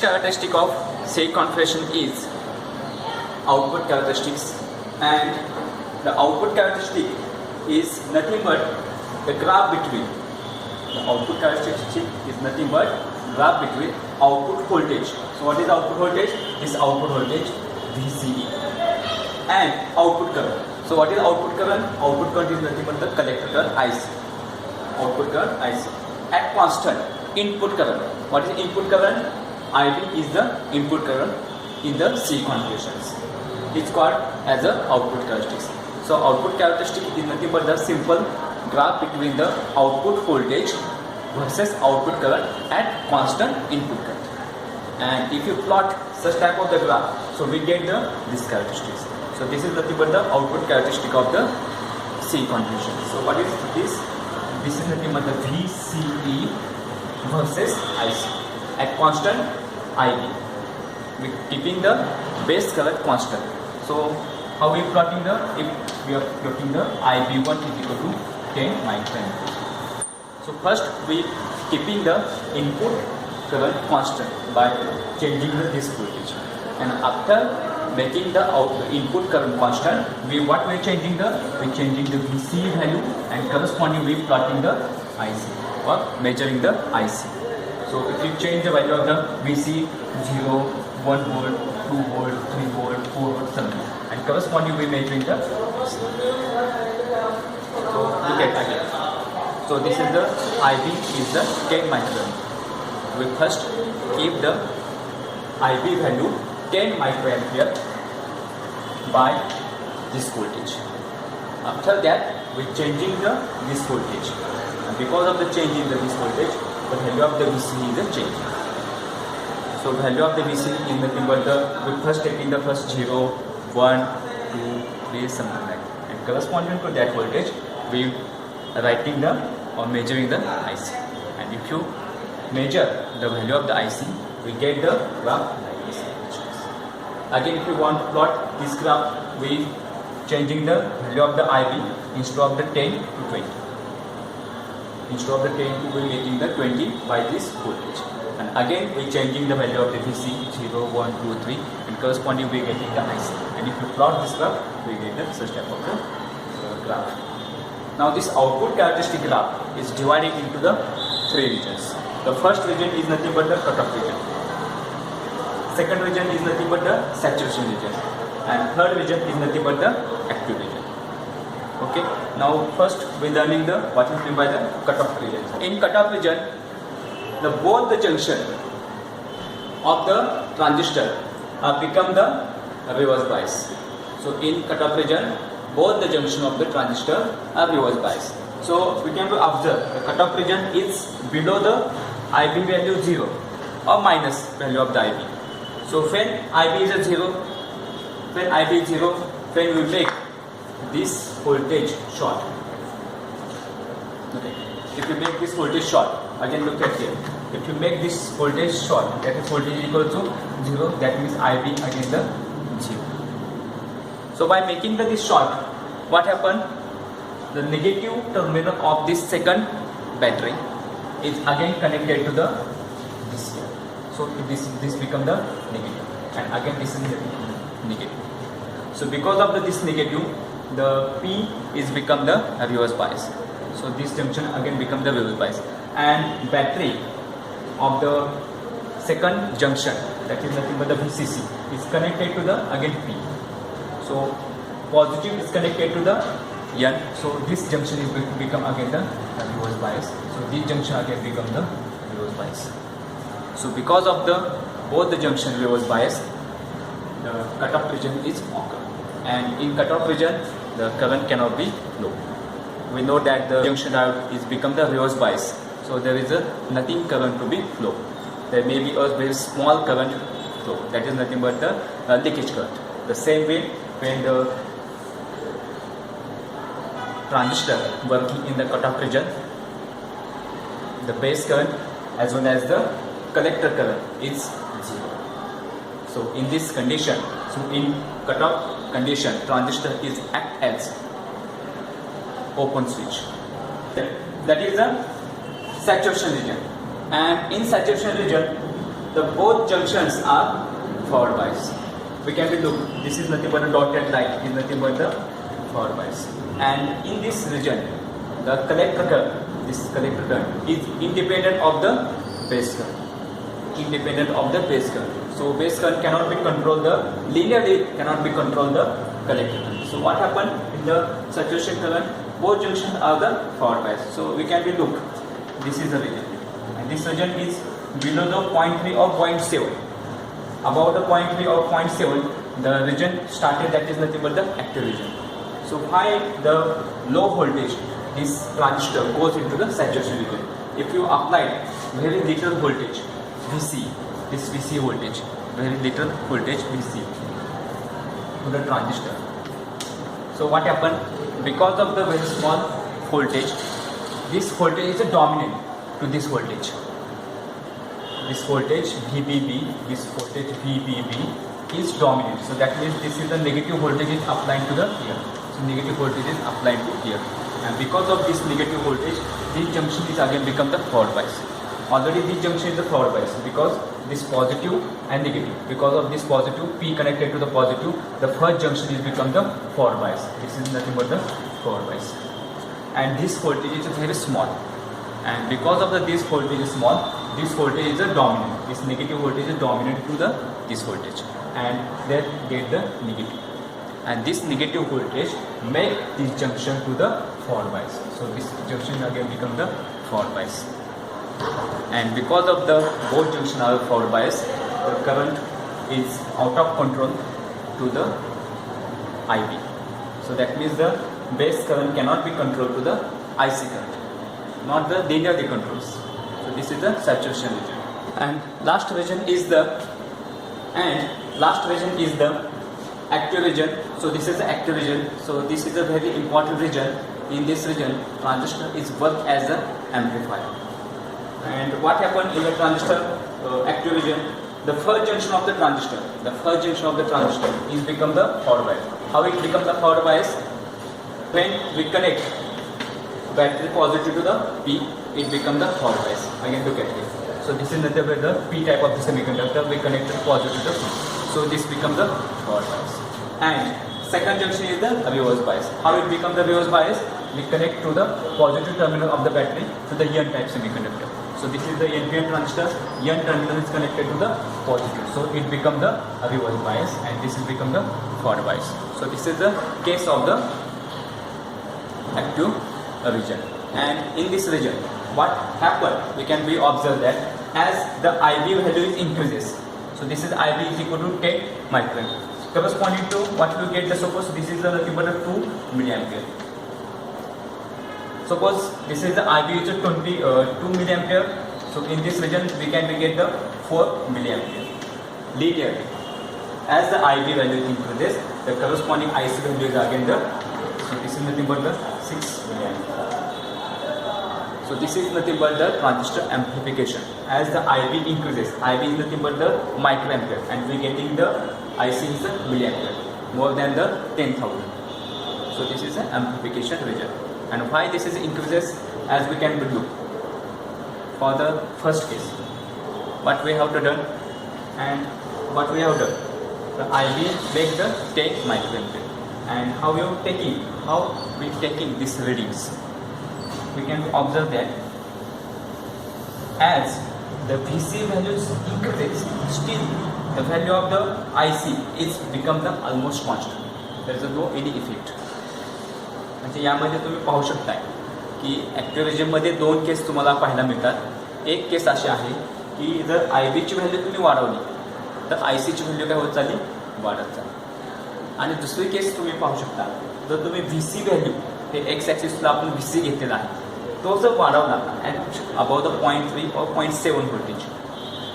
characteristic of cell configuration is output characteristics, and the output characteristic is nothing but the graph between the output characteristic is nothing but graph between output voltage. So what is output voltage? This output voltage VCE and output current. So what is output current? Output current is nothing but the collector current IC. Output current IC at constant input current. What is input current? IB is the input current in the C configurations. It's called as a output characteristic. So output characteristic is nothing but the simple graph between the output voltage versus output current at constant input current. And if you plot such type of the graph, so we get this characteristics. So this is nothing but the output characteristic of the C configuration. So what is this? This is nothing but the VCE versus IC at constant IB, with keeping the base current constant. So how we plotting the, if we are plotting the IB1 is equal to 10 microampere. So first we keeping the input current constant by changing this voltage, and after making the input current constant, we changing the VC value, and corresponding we plotting the IC or measuring the IC. So if you change the value of the VC 0, 1 volt, 2 volt, 3 volt, 4 volt, something, and corresponding we measuring the IC. So look at again. So this is the IB is the 10 microampere. We first keep the IB value 10 microampere by this voltage. After that, we changing this voltage, and because of the change in this voltage, the value of the VC is changing. So value of the VC is nothing but we first taking the first 0, 1, 2, 3, something like that, and corresponding to that voltage, we writing or measuring the IC. And if you measure the value of the IC, we get the graph like this. Again, if you want to plot this graph, we changing the value of the IB instead of the 10 to 20. Instead of the 10 to we getting the 20 by this voltage. And again we changing the value of the VC 0, 1, 2, 3, and corresponding we getting the IC. And if you plot this graph, we get the such type of the graph. Now this output characteristic graph is divided into the 3 regions. The first region is nothing but the cutoff region. Second region is nothing but the saturation region. And third region is nothing but the active region. Okay. Now first we learning the what is meant by the cutoff region. In cutoff region, both the junction of the transistor become the reverse bias. So in cutoff region, both the junction of the transistor are reverse bias. So we can observe the cutoff region is below the IB value 0 or minus value of the IB. So when IB is at 0, when IB is 0, when we make this voltage short. Okay. If you make this voltage short, again look at here. If you make this voltage short, that is voltage equal to 0, that means IB again the 0. So by making this short, what happened? The negative terminal of this second battery is again connected to this here. So this become the negative, and again this is negative. So because of this negative, the P is become the reverse bias. So this junction again become the reverse bias, and battery of the second junction, that is nothing but the VCC, is connected to the again P. So positive is connected to the N. So this junction is going to become again the reverse bias. So this junction again become the reverse bias. So because of both the junction reverse bias, the cutoff region is occur, and in cutoff region the current cannot be low. We know that the junction diode is become the reverse bias, so there is nothing current to be flow. There may be a very small current flow, that is nothing but the leakage current. The same way when the transistor working in the cutoff region, the base current as well as the collector current is 0. So in this condition, so in cutoff condition, transistor is act as open switch. That is the saturation region, and in saturation region the both junctions are forward bias. We can be look, this is nothing but a dotted line, is nothing but the forward bias. And in this region, the collector current, this collector current is independent of the base current. Independent of the base current. So base current cannot be controlled linearly, cannot be controlled the collector current. So what happened in the saturation current? Both junctions are the forward bias. So we can be look, this is the region, and this region is below the 0.3 or 0.7. Above the 0.3 or 0.7, the region started, that is nothing but the active region. So why the low voltage, this transistor goes into the saturation region? If you apply very little voltage, VC, this VC voltage, very little voltage VC to the transistor. So what happened? Because of the very small voltage, this voltage is dominant to this voltage. This voltage VBB, this voltage VBB is dominant. So that means this is the negative voltage is applied to the here. So negative voltage is applied to here. And because of this negative voltage, this junction is again become the forward bias. Already this junction is the forward bias because this positive and negative. Because of this positive, P connected to the positive, the first junction is become the forward bias. This is nothing but the forward bias. And this voltage is very small. And because of this voltage is small, this voltage is a dominant. This negative voltage is dominant to this voltage, and then get the negative. And this negative voltage make this junction to the forward bias. So this junction again become the forward bias. And because of the both junction are forward bias, the current is out of control to the IB. So that means the base current cannot be controlled to the IC current, not the linearly controls. So this is the saturation region. And last region is the active region. So this is the active region. So this is a very important region. In this region, transistor is work as an amplifier. And what happened in the transistor active region? The first junction of the transistor, is become the forward bias. How it becomes the forward bias? When we connect battery positive to the P, it becomes the forward bias. Again look at it. So this is nothing but the P type of the semiconductor. We connect the positive to the P. So this becomes the forward bias. And second junction is the reverse bias. How it becomes the reverse bias? We connect to the positive terminal of the battery to the N type semiconductor. So this is the NPN transistor. N terminal is connected to the positive. So it becomes the reverse bias, and this will become the forward bias. So this is the case of the active region. And in this region, what happened? We can be observed that as the IB value increases. So this is IB is equal to 10 microampere. Corresponding to what we get, the suppose this is the 2 milliampere. Suppose this is the IB is 2 milliampere. So in this region we can get the 4 milliampere linearly. As the IB value increases, the corresponding IC value is again the. So this is nothing but the 6 milliampere. So this is nothing but the transistor amplification. As the IB increases, IB is nothing but the microampere, and we getting the IC is the milliampere, more than the 10,000. So this is an amplification region. And why this is increases? As we can do for the first case, what we have to done, and what we have done, the IB make the 10 microampere, and how we taking these readings. We can observe that as the VC values increases, still the value of the IC is become the almost constant. There is no any effect. म्हणजे यामध्ये तुम्ही पाहू शकताय की active रिजनमध्ये 2 case तुम्हाला पाहायला मिळतात. एक केस अशी आहे की जर IBची व्हॅल्यू तुम्ही वाढवली तर ICची व्हॅल्यू काय होत चालली? वाढत चालली. आणि दुसरी केस तुम्ही पाहू शकता, जर तुम्ही VC व्हॅल्यू हे एक्स ॲक्सिसला आपण VC घेतलेला आहे, तो जर वाढवला at above the 0.3 or 0.7 voltage,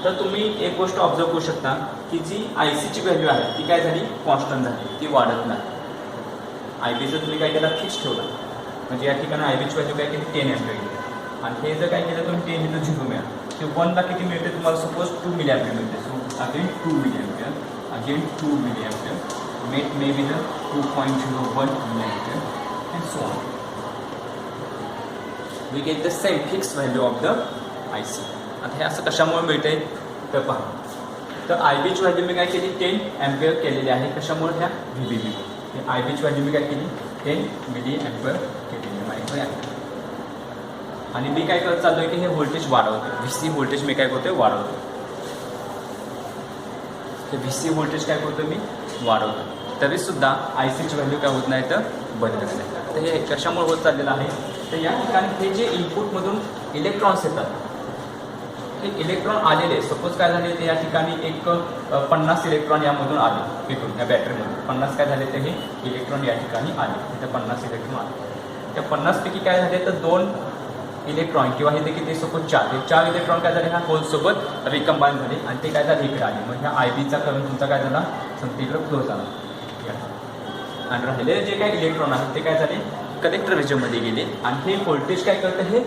तर तुम्ही एक गोष्ट ऑब्झर्व करू शकता की जी ICची व्हॅल्यू आहे ती काय झाली? कॉन्स्टंट झाली, ती वाढत नाही. IB जर तुम्ही काय केला? फिक्स ठेवला, म्हणजे या ठिकाणी IBची व्हॅल्यू काय केली? 10 एम्पियर केली. आणि हे जर काय केलं तुम्ही 10 into 0 मिळालं, ते 1 ला किती मिळते तुम्हाला? सपोज 2 milliampere मिळते. So again 2 milliampere, again 2 milliampere, may be the 2.01 milliampere and so on. We get the same fixed value of the IC. आता हे असं कशामुळे मिळते तर पहा, तर आय बीची व्हॅल्यू मी काय केली 10 अँपिअर केलेली आहे. कशामुळे ह्या VBB. आय बीची व्हॅल्यू मी काय केली 10 मिली अँपिअर केलेली माहिती आहे. आणि मी काय करत चाललोय की हे व्होल्टेज वाढवतो. VC व्होल्टेज मी काय करतोय वाढवतो. हे VC व्होल्टेज काय करतो मी वाढवतो. तरी सुद्धा ICची व्हॅल्यू काय होत नाही तर बदलत नाही. तर हे कशामुळे होत चाललेलं आहे तर या ठिकाणी हे जे इनपुटमधून इलेक्ट्रॉन्स येतात हे इलेक्ट्रॉन आलेले सपोज काय झाले ते या ठिकाणी एक 50 इलेक्ट्रॉन यामधून आले इथून या बॅटरीमधून 50 काय झाले ते हे इलेक्ट्रॉन या ठिकाणी आले. इथे 50 इलेक्ट्रॉन आले. त्या 50 पैकी काय झाले तर 2 इलेक्ट्रॉन किंवा हे किती सपोज 4 इलेक्ट्रॉन काय झाले ह्या होलसोबत रिकम्बाईन झाले आणि ते काय झाले इकडे आले. मग ह्या IBचा करंट तुमचा काय झाला समजा इकडे फ्लो झाला. आणि राहिलेले जे काही इलेक्ट्रॉन आहेत ते काय झाले कलेक्टर रिजनमध्ये गेले आणि हे व्होल्टेज काय करतं हे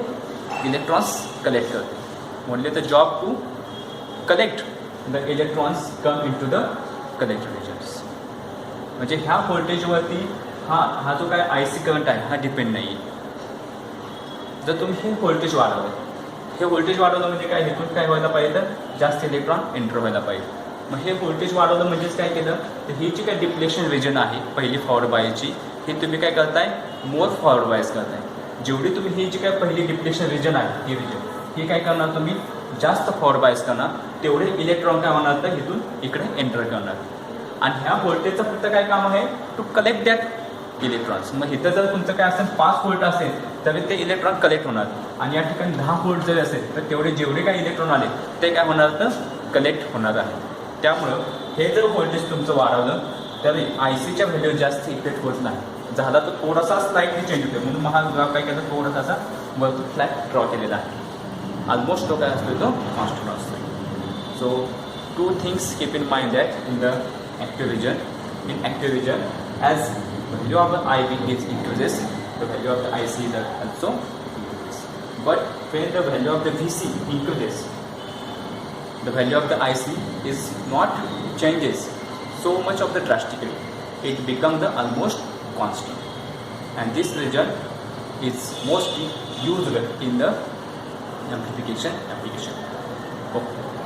इलेक्ट्रॉन्स कलेक्ट करते. म्हणले the job to collect the electrons come in to the collector regions. म्हणजे ह्या व्होल्टेजवरती हा जो काय IC करंट आहे हा डिपेंड नाही आहे. जर तुम्ही हे व्होल्टेज वाढवलं हे व्होल्टेज वाढवलं म्हणजे काय हेतून काय व्हायला पाहिजे तर जास्त इलेक्ट्रॉन एंटर व्हायला पाहिजे. मग हे व्होल्टेज वाढवलं म्हणजेच काय केलं तर ही जी काय डिप्लेशन रिजन आहे पहिली फॉरवर्ड बायसची ही तुम्ही काय करताय मोर फॉरवर्ड बायस करताय. जेवढी तुम्ही ही जी काय पहिली डिप्लेशन रिजन आहे ही रिजन ही काय करणार तुम्ही जास्त फॉरवर्ड बायस करणार तेवढे इलेक्ट्रॉन काय होणार तर इथून इकडे एंटर करणार. आणि ह्या व्होल्टेजचं फक्त काय काम आहे टू कलेक्ट दॅट इलेक्ट्रॉन्स. मग इथं जर तुमचं काय असेल 5 व्होल्ट असेल तर ते इलेक्ट्रॉन कलेक्ट होणार आणि या ठिकाणी 10 व्होल्ट जरी असेल तर तेवढे जेवढे काही इलेक्ट्रॉन आले ते काय होणार तर कलेक्ट होणार आहे. त्यामुळं हे जर व्होल्टेज तुमचं वाढवलं तरी ICच्या व्हॅल्यू जास्त इफेक्ट होत नाही. झाला तर थोडासा स्लाइटली चेंज होतो म्हणून हा ग्राफ काय केला थोडासा वरतून फ्लॅट ड्रॉ केलेला आहे. ऑलमोस्ट तो काय असतो तो कॉन्स्टंट असतो. So 2 things keep in mind that in the active region. In active region as the value of the IB is increases, the value of the IC is also increases. But when the value of the VC increases, the value of the IC is not changes so much of the drastically. It becomes the almost constant, and this region is mostly used in the amplification application. Okay.